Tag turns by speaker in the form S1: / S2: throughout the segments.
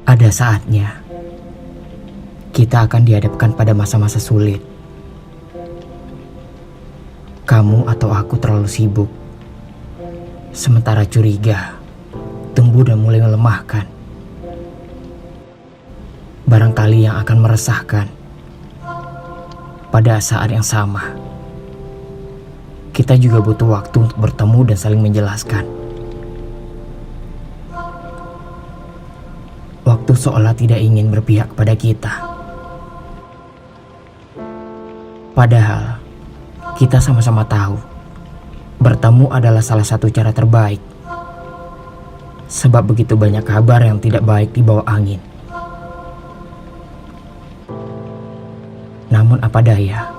S1: Ada saatnya kita akan dihadapkan pada masa-masa sulit. Kamu atau aku terlalu sibuk, sementara curiga tumbuh dan mulai melemahkan. Barangkali yang akan meresahkan, pada saat yang sama kita juga butuh waktu untuk bertemu dan saling menjelaskan. Waktu seolah tidak ingin berpihak pada kita. Padahal kita sama-sama tahu bertemu adalah salah satu cara terbaik. Sebab begitu banyak kabar yang tidak baik di bawah angin. Namun apa daya,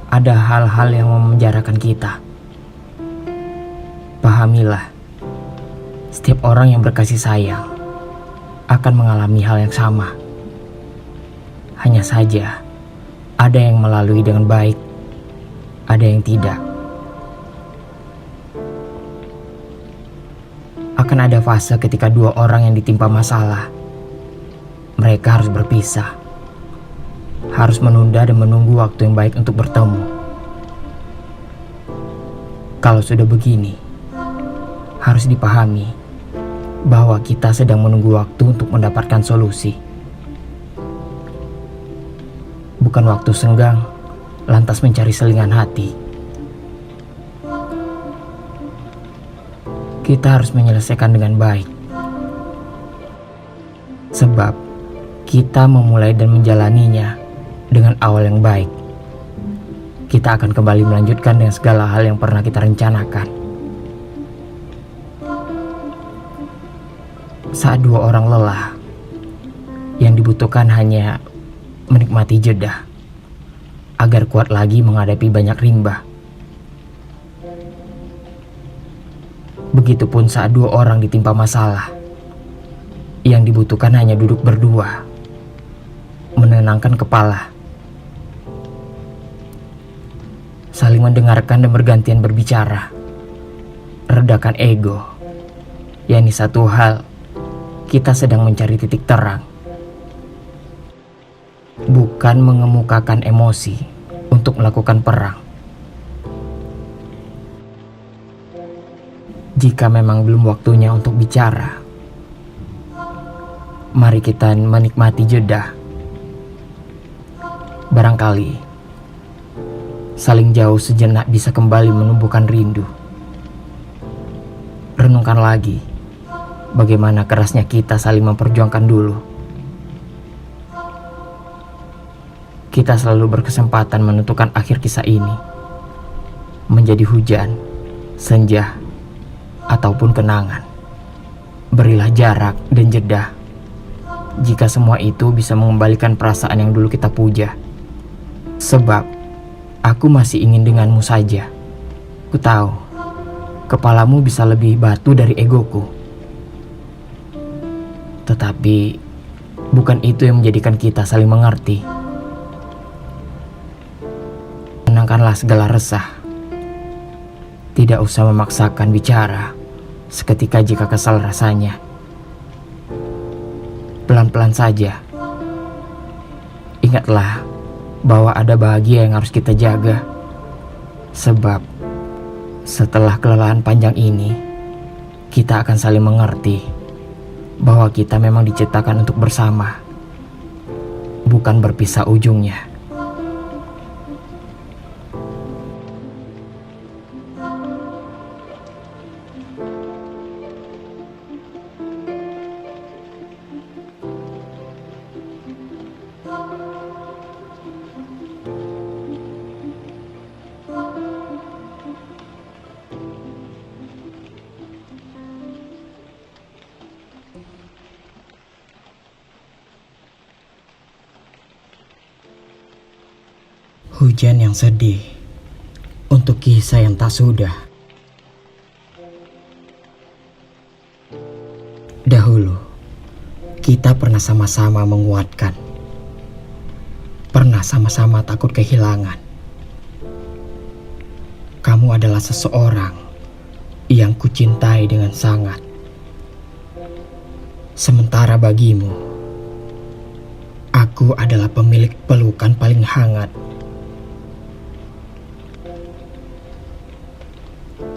S1: ada hal-hal yang memenjarakan kita. Pahamilah, setiap orang yang berkasih sayang akan mengalami hal yang sama. Hanya saja, ada yang melalui dengan baik, ada yang tidak. Akan ada fase ketika dua orang yang ditimpa masalah, mereka harus berpisah. Harus menunda dan menunggu waktu yang baik untuk bertemu. Kalau sudah begini, harus dipahami bahwa kita sedang menunggu waktu untuk mendapatkan solusi. Bukan waktu senggang, lantas mencari selingan hati. Kita harus menyelesaikan dengan baik. Sebab kita memulai dan menjalaninya dengan awal yang baik. Kita akan kembali melanjutkan dengan segala hal yang pernah kita rencanakan. Saat dua orang lelah, yang dibutuhkan hanya menikmati jeda agar kuat lagi menghadapi banyak rimba. Begitupun saat dua orang ditimpa masalah, yang dibutuhkan hanya duduk berdua, menenangkan kepala, saling mendengarkan dan bergantian berbicara, redakan ego, yakni satu hal, kita sedang mencari titik terang. Bukan mengemukakan emosi untuk melakukan perang. Jika memang belum waktunya untuk bicara, mari kita menikmati jeda. Barangkali saling jauh sejenak bisa kembali menumbuhkan rindu. Renungkan lagi bagaimana kerasnya kita saling memperjuangkan dulu. Kita selalu berkesempatan menentukan akhir kisah ini menjadi hujan, senja, ataupun kenangan. Berilah jarak dan jeda jika semua itu bisa mengembalikan perasaan yang dulu kita puja. Sebab aku masih ingin denganmu saja. Ku tahu kepalamu bisa lebih batu dari egoku. Tetapi bukan itu yang menjadikan kita saling mengerti. Tenangkanlah segala resah. Tidak usah memaksakan bicara seketika jika kesal rasanya. Pelan-pelan saja. Ingatlah bahwa ada bahagia yang harus kita jaga. Sebab setelah kelelahan panjang ini, kita akan saling mengerti bahwa kita memang diciptakan untuk bersama, bukan berpisah ujungnya. Hujan yang sedih untuk kisah yang tak sudah. Dahulu, kita pernah sama-sama menguatkan. Pernah sama-sama takut kehilangan. Kamu adalah seseorang yang kucintai dengan sangat. Sementara bagimu, aku adalah pemilik pelukan paling hangat.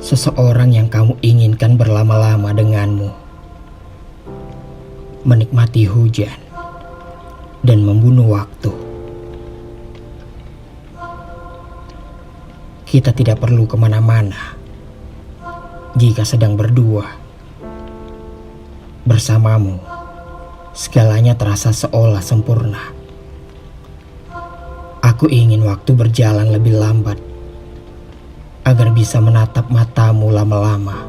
S1: Seseorang yang kamu inginkan berlama-lama denganmu, menikmati hujan dan membunuh waktu. Kita tidak perlu kemana-mana jika sedang berdua. Bersamamu, segalanya terasa seolah sempurna. Aku ingin waktu berjalan lebih lambat agar bisa menatap matamu lama-lama,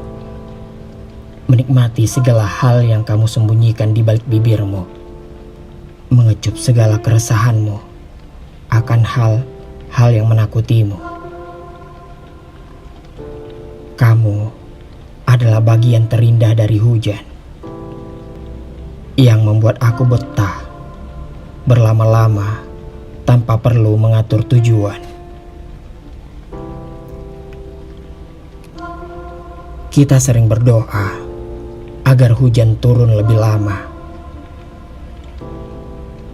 S1: menikmati segala hal yang kamu sembunyikan di balik bibirmu, mengecup segala keresahanmu akan hal-hal yang menakutimu. Kamu adalah bagian terindah dari hujan yang membuat aku betah berlama-lama tanpa perlu mengatur tujuan. Kita sering berdoa agar hujan turun lebih lama,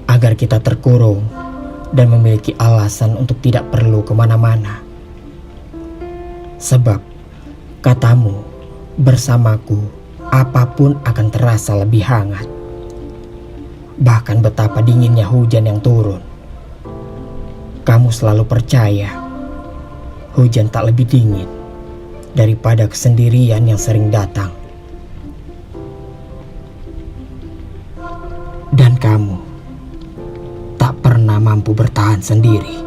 S1: agar kita terkurung dan memiliki alasan untuk tidak perlu kemana-mana. Sebab katamu, bersamaku apapun akan terasa lebih hangat. Bahkan betapa dinginnya hujan yang turun, kamu selalu percaya hujan tak lebih dingin daripada kesendirian yang sering datang. Dan kamu tak pernah mampu bertahan sendiri.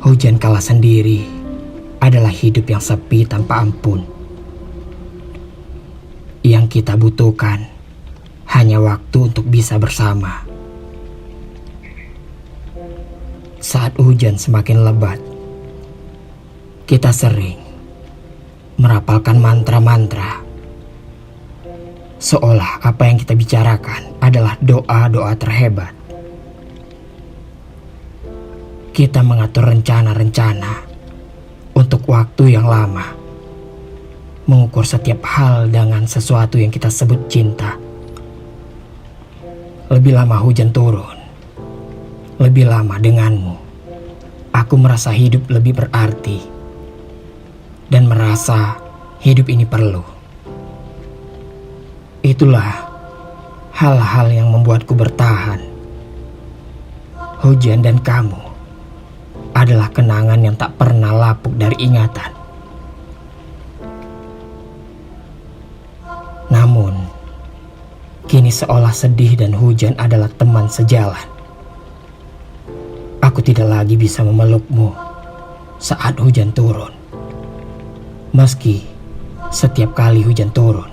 S1: Hujan kala sendiri adalah hidup yang sepi tanpa ampun. Yang kita butuhkan hanya waktu untuk bisa bersama. Saat hujan semakin lebat, kita sering merapalkan mantra-mantra, seolah apa yang kita bicarakan adalah doa-doa terhebat. Kita mengatur rencana-rencana untuk waktu yang lama, mengukur setiap hal dengan sesuatu yang kita sebut cinta. Lebih lama hujan turun, lebih lama denganmu, aku merasa hidup lebih berarti dan merasa hidup ini perlu. Itulah hal-hal yang membuatku bertahan. Hujan dan kamu adalah kenangan yang tak pernah lapuk dari ingatan. Namun, kini seolah sedih dan hujan adalah teman sejalan. Aku tidak lagi bisa memelukmu saat hujan turun. Meski setiap kali hujan turun,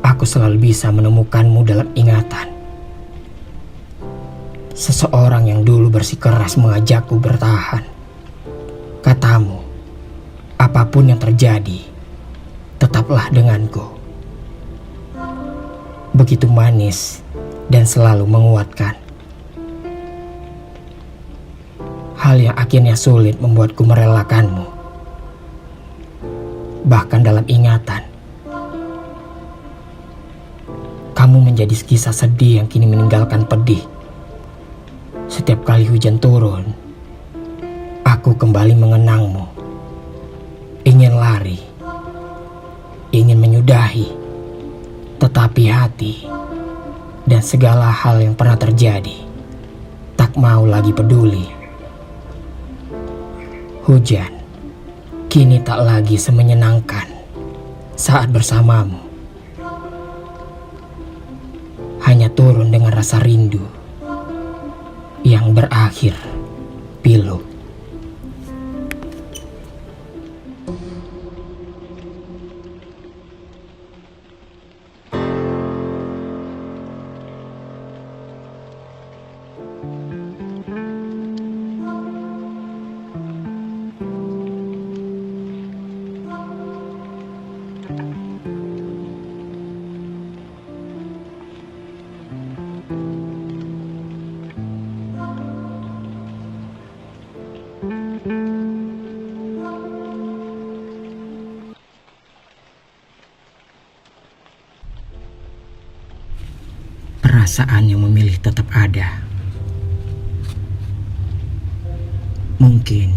S1: aku selalu bisa menemukanmu dalam ingatan. Seseorang yang dulu bersikeras mengajakku bertahan. Katamu, apapun yang terjadi, tetaplah denganku. Begitu manis dan selalu menguatkan. Hal yang akhirnya sulit membuatku merelakanmu. Bahkan dalam ingatan, kamu menjadi kisah sedih yang kini meninggalkan pedih. Setiap kali hujan turun, aku kembali mengenangmu. Ingin lari, ingin menyudahi, tetapi hati dan segala hal yang pernah terjadi tak mau lagi peduli. Hujan kini tak lagi semenyenangkan saat bersamamu. Hanya turun dengan rasa rindu yang berakhir pilu. perasaan yang memilih tetap ada. Mungkin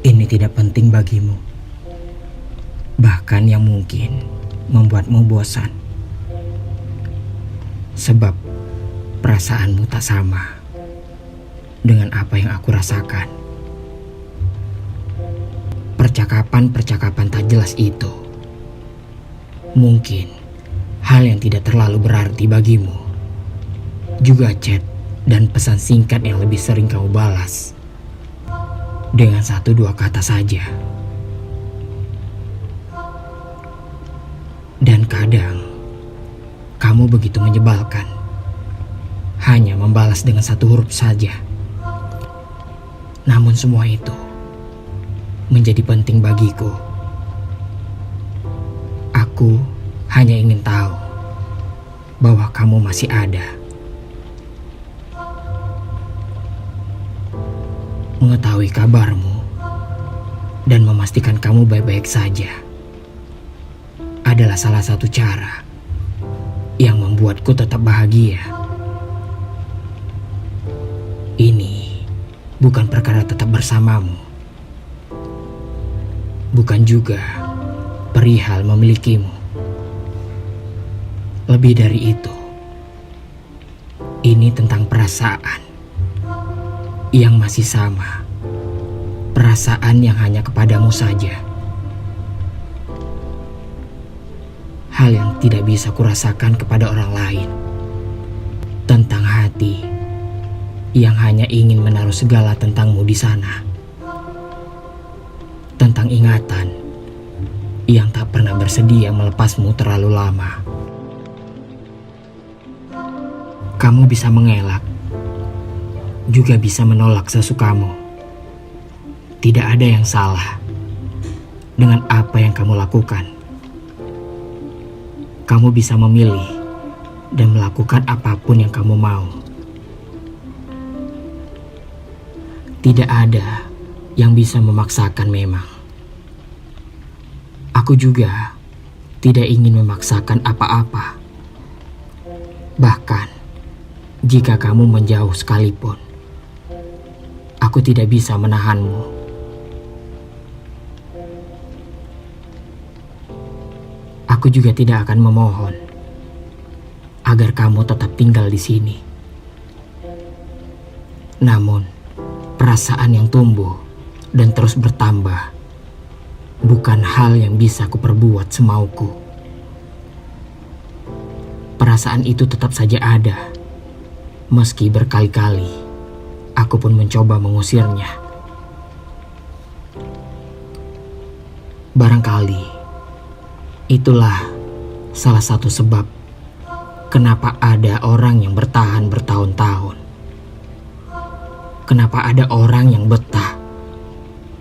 S1: ini tidak penting bagimu, bahkan yang mungkin membuatmu bosan. Sebab perasaanmu tak sama dengan apa yang aku rasakan. Percakapan-percakapan tak jelas itu mungkin hal yang tidak terlalu berarti bagimu. Juga chat dan pesan singkat yang lebih sering kamu balas dengan 1-2 kata saja. Dan kadang kamu begitu menyebalkan, hanya membalas dengan 1 huruf saja. Namun semua itu menjadi penting bagiku. Aku hanya ingin tahu bahwa kamu masih ada. Mengetahui kabarmu dan memastikan kamu baik-baik saja adalah salah satu cara yang membuatku tetap bahagia. Ini bukan perkara tetap bersamamu, bukan juga perihal memilikimu. Lebih dari itu, ini tentang perasaan yang masih sama, perasaan yang hanya kepadamu saja. Hal yang tidak bisa kurasakan kepada orang lain, tentang hati yang hanya ingin menaruh segala tentangmu di sana, tentang ingatan yang tak pernah bersedia melepasmu terlalu lama. Kamu bisa mengelak, juga bisa menolak sesukamu. Tidak ada yang salah dengan apa yang kamu lakukan. Kamu bisa memilih dan melakukan apapun yang kamu mau. Tidak ada yang bisa memaksakan memang. Aku juga tidak ingin memaksakan apa-apa. Bahkan jika kamu menjauh sekalipun, aku tidak bisa menahanmu. Aku juga tidak akan memohon agar kamu tetap tinggal di sini. Namun, perasaan yang tumbuh dan terus bertambah bukan hal yang bisa kuperbuat semauku. Perasaan itu tetap saja ada, meski berkali-kali aku pun mencoba mengusirnya. Barangkali itulah salah satu sebab kenapa ada orang yang bertahan bertahun-tahun. Kenapa ada orang yang betah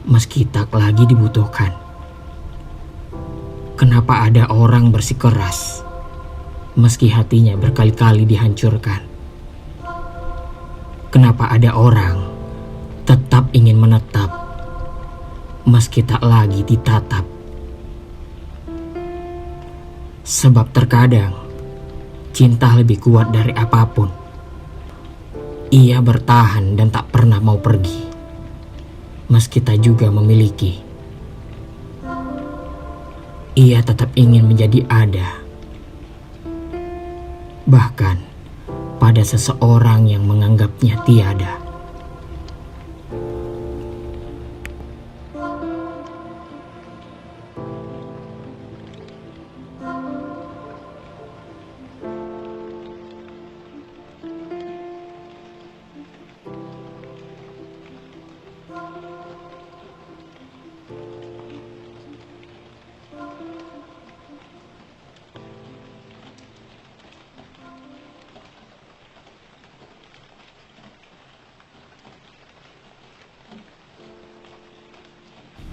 S1: meski tak lagi dibutuhkan. Kenapa ada orang bersikeras meski hatinya berkali-kali dihancurkan. Kenapa ada orang tetap ingin menetap meski tak lagi ditatap. Sebab terkadang cinta lebih kuat dari apapun. Ia bertahan dan tak pernah mau pergi, meski tak juga memiliki. Ia tetap ingin menjadi ada, bahkan pada seseorang yang menganggapnya tiada.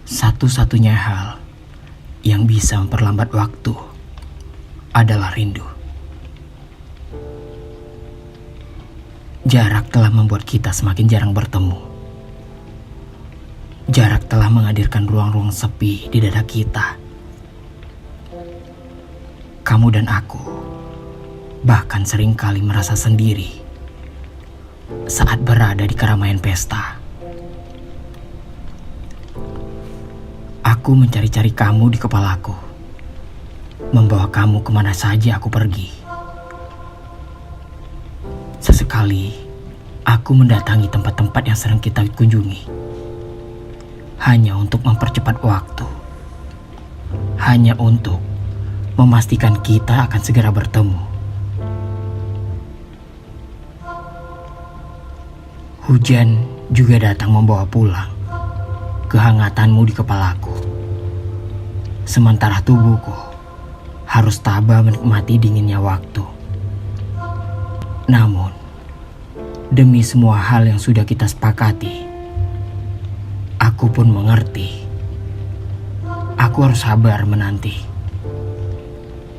S1: Satu-satunya hal yang bisa memperlambat waktu adalah rindu. Jarak telah membuat kita semakin jarang bertemu. Jarak telah menghadirkan ruang-ruang sepi di dada kita. Kamu dan aku bahkan seringkali merasa sendiri saat berada di keramaian pesta. Aku mencari-cari kamu di kepalaku, membawa kamu kemana saja aku pergi. Sesekali, aku mendatangi tempat-tempat yang sering kita kunjungi, hanya untuk mempercepat waktu, hanya untuk memastikan kita akan segera bertemu. Hujan juga datang membawa pulang kehangatanmu di kepalaku, sementara tubuhku harus tabah menikmati dinginnya waktu. Namun, demi semua hal yang sudah kita sepakati, aku pun mengerti. Aku harus sabar menanti.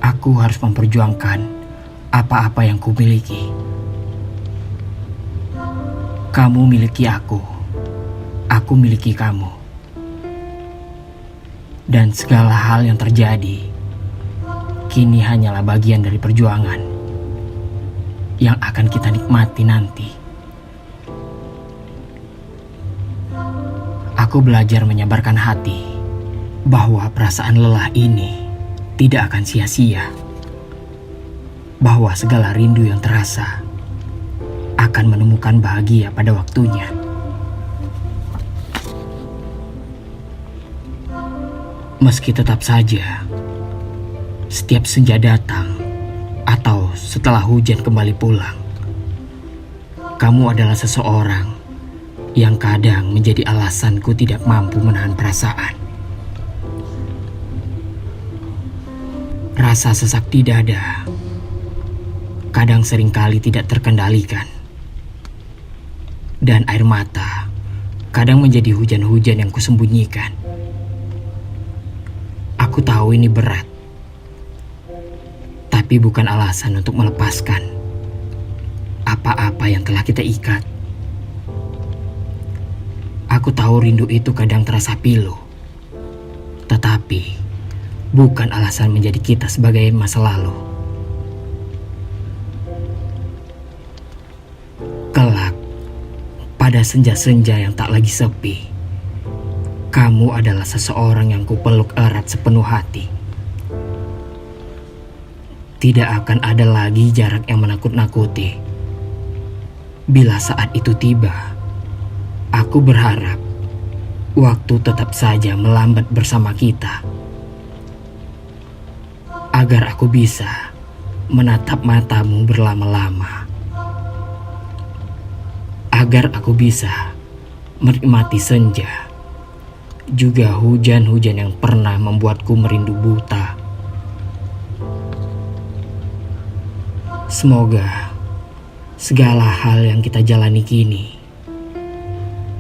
S1: Aku harus memperjuangkan apa-apa yang kumiliki. Kamu miliki aku miliki kamu. Dan segala hal yang terjadi kini hanyalah bagian dari perjuangan yang akan kita nikmati nanti. Aku belajar menyabarkan hati bahwa perasaan lelah ini tidak akan sia-sia, bahwa segala rindu yang terasa akan menemukan bahagia pada waktunya. Meski tetap saja setiap senja datang atau setelah hujan kembali pulang, kamu adalah seseorang yang kadang menjadi alasanku tidak mampu menahan perasaan. Rasa sesak di dada kadang seringkali tidak terkendalikan, dan air mata kadang menjadi hujan-hujan yang kusembunyikan. Aku tahu ini berat, tapi bukan alasan untuk melepaskan apa-apa yang telah kita ikat. Aku tahu rindu itu kadang terasa pilu, tetapi bukan alasan menjadi kita sebagai masa lalu. Kelak, pada senja-senja yang tak lagi sepi, kamu adalah seseorang yang kupeluk erat sepenuh hati. Tidak akan ada lagi jarak yang menakut-nakuti. Bila saat itu tiba, aku berharap waktu tetap saja melambat bersama kita, agar aku bisa menatap matamu berlama-lama, agar aku bisa menikmati senja, juga hujan-hujan yang pernah membuatku merindu buta. Semoga segala hal yang kita jalani kini,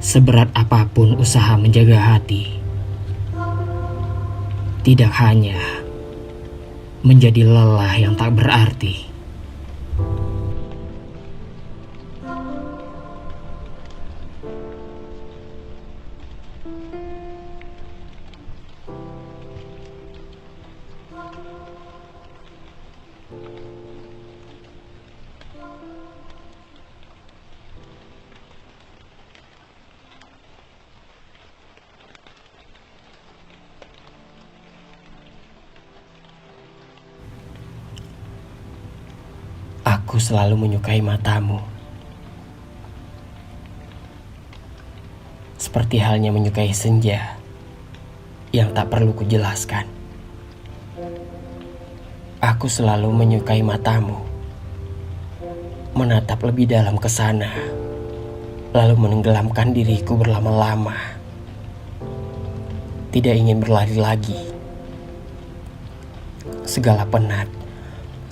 S1: seberat apapun usaha menjaga hati, tidak hanya menjadi lelah yang tak berarti. Aku selalu menyukai matamu, seperti halnya menyukai senja yang tak perlu kujelaskan. Aku selalu menyukai matamu, menatap lebih dalam ke sana, lalu menenggelamkan diriku berlama-lama. Tidak ingin berlari lagi. Segala penat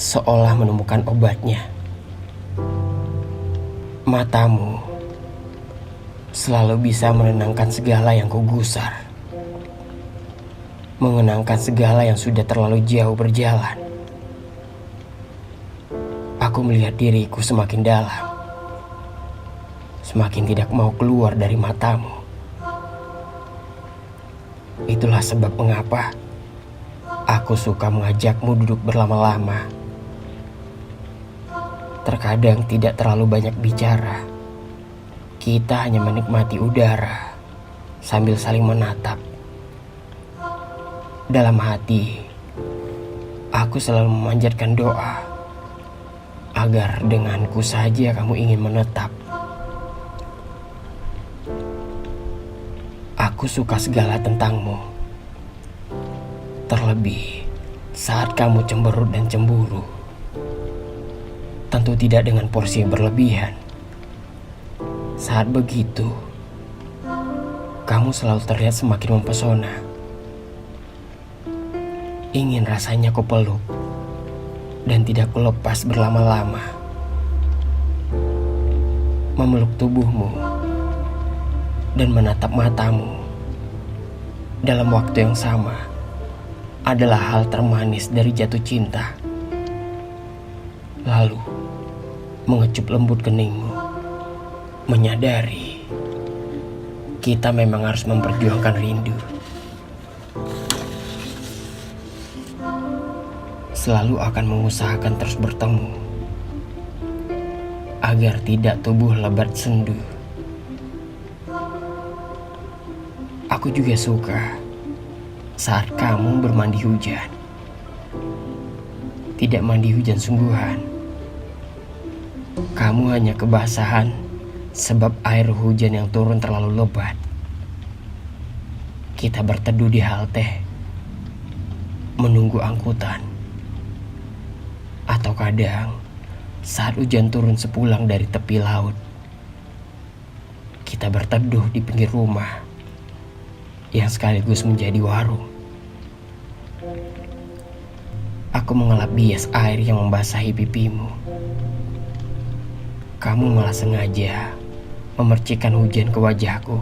S1: seolah menemukan obatnya. Matamu selalu bisa menenangkan segala yang kugusar, mengenangkan segala yang sudah terlalu jauh berjalan. Aku melihat diriku semakin dalam, semakin tidak mau keluar dari matamu. Itulah sebab mengapa aku suka mengajakmu duduk berlama-lama, Terkadang tidak terlalu banyak bicara. Kita hanya menikmati udara sambil saling menatap. Dalam hati, aku selalu memanjatkan doa agar denganku saja kamu ingin menetap. Aku suka segala tentangmu, terlebih saat kamu cemberut dan cemburu. Tentu tidak dengan porsi yang berlebihan. Saat begitu, kamu selalu terlihat semakin mempesona. Ingin rasanya ku peluk dan tidak ku lepas berlama-lama. Memeluk tubuhmu dan menatap matamu dalam waktu yang sama adalah hal termanis dari jatuh cinta. Lalu mengecup lembut keningmu, menyadari kita memang harus memperjuangkan rindu. Selalu akan mengusahakan terus bertemu agar tidak tubuh lebat sendu. Aku juga suka saat kamu bermandi hujan. Tidak mandi hujan sungguhan. Kamu hanya kebasahan sebab air hujan yang turun terlalu lebat. Kita berteduh di halte, menunggu angkutan. Atau kadang saat hujan turun sepulang dari tepi laut, kita berteduh di pinggir rumah yang sekaligus menjadi warung. Aku mengelap bias air yang membasahi pipimu. Kamu malah sengaja memercikan hujan ke wajahku.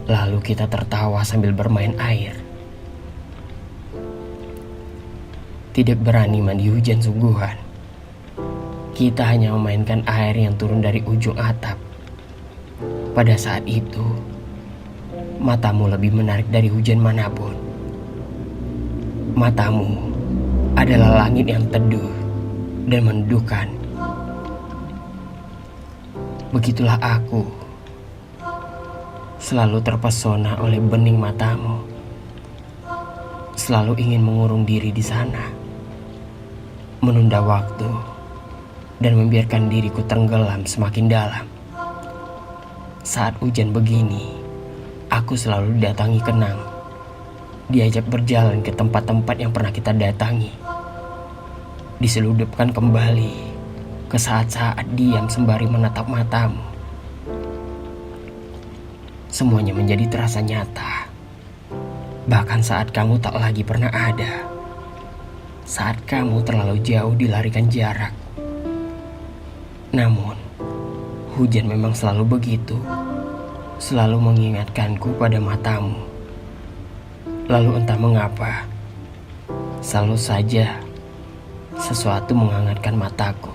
S1: Lalu kita tertawa sambil bermain air. Tidak berani mandi hujan sungguhan. Kita hanya memainkan air yang turun dari ujung atap. Pada saat itu, matamu lebih menarik dari hujan manapun. Matamu adalah langit yang teduh dan mendukan. Begitulah aku, selalu terpesona oleh bening matamu. Selalu ingin mengurung diri di sana, menunda waktu, dan membiarkan diriku tenggelam semakin dalam. Saat hujan begini, aku selalu datangi kenang, diajak berjalan ke tempat-tempat yang pernah kita datangi, diseludupkan kembali ke saat-saat diam sembari menatap matamu. Semuanya menjadi terasa nyata, bahkan saat kamu tak lagi pernah ada, saat kamu terlalu jauh dilarikan jarak. Namun, hujan memang selalu begitu, selalu mengingatkanku pada matamu. Lalu entah mengapa, selalu saja sesuatu menghangatkan mataku.